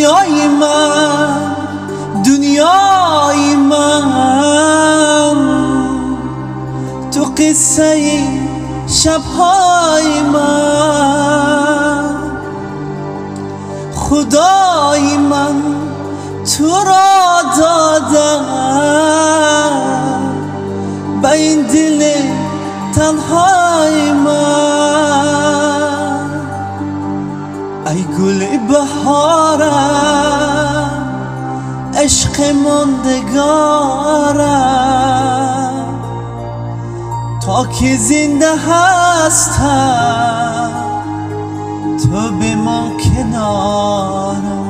رویای من، دنیای من، تو قصه شبهای من. خدای من تو را دادم به این دل تنهای من. ای گل بهارم، عشق ماندگارم، تا که زنده هستم تو بمان کنارم.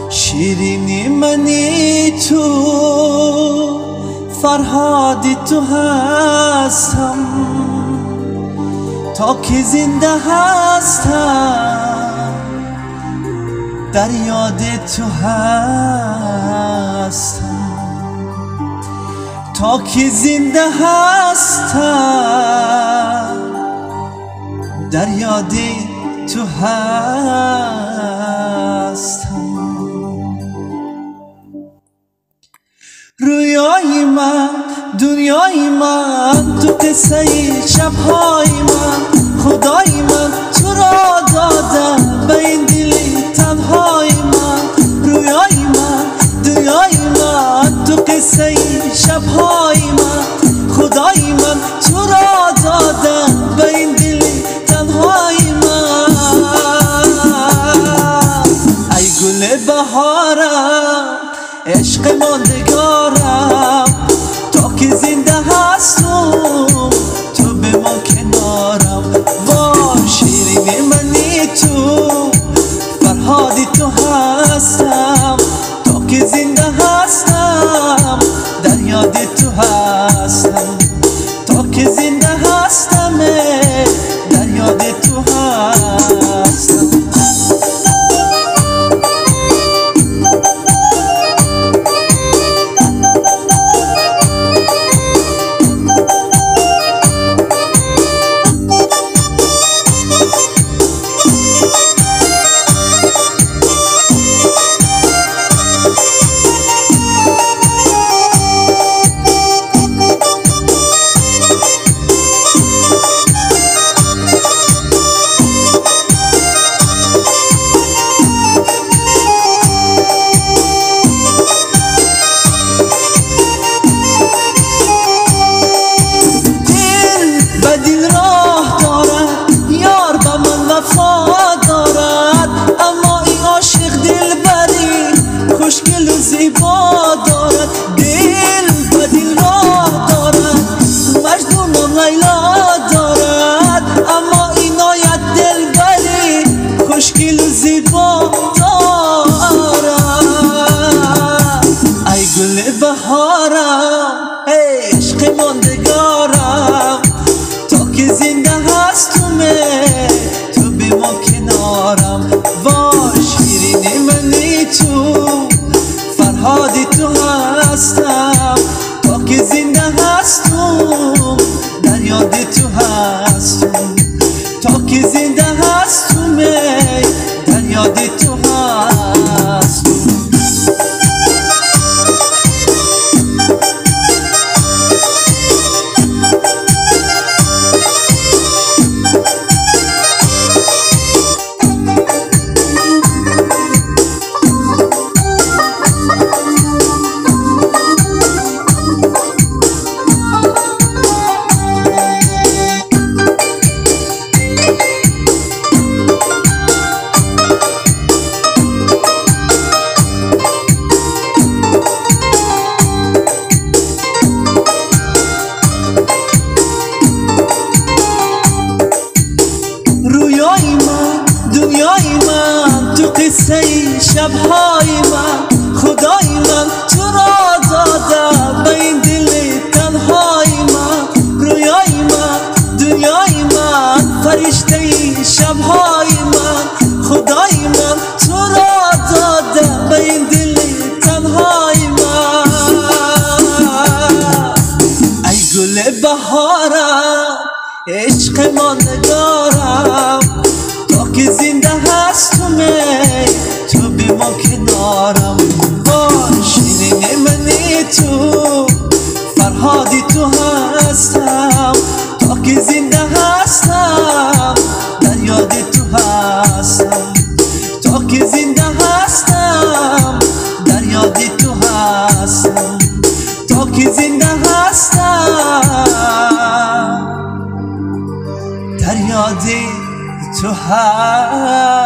شیرینی منی تو، فرهادی تو هستم، تا که زنده هستم در یاد تو هستم. تا که زنده هستم در یاد تو هستم. رویای من، دنیای من، تو قصه شبهای من. خدای من تو را دادم به این دل تنهای من. رویای من، دنیای من، تو قصه شبهای من. خدای من تو را دادم به این دل تنهای من. ای گل بهارم، عشق ماندگارم، تا که زنده هستم تو بمان کنارم. وای شیرین منی تو، فرهادی تو هستم، تا که زنده هستم در یاد تو هستم. تا که زنده هستم در یاد تو هستم. خوشگل و زیبا دارد، دل و دل راه دارد، مجنون و لیلا دارد، اما اینایت دل بری خوشگل و زیبا دارد. ای گل بهارم، ای عشق ماندگارم، تا که زنده هستم تو بمان کنارم. وای شیرین منی تو، فرهادی تو هستم، تا که زنده هستم در یاد تو هستم. تا که زنده هستم در یاد تو هستم. دنیای من، تو قصه شبهای من. خدای من تو را دادم به این دل تنهای من. رویای من، دنیای من، فرشته شبهای من. خدای من تو را دادم به این دل تنهای من. ای گل بهارم، عشق ماندگارم، تا که زنده هستم که زنده هستم در یاد تو هستم، تا که زنده هستم در یاد تو هستم.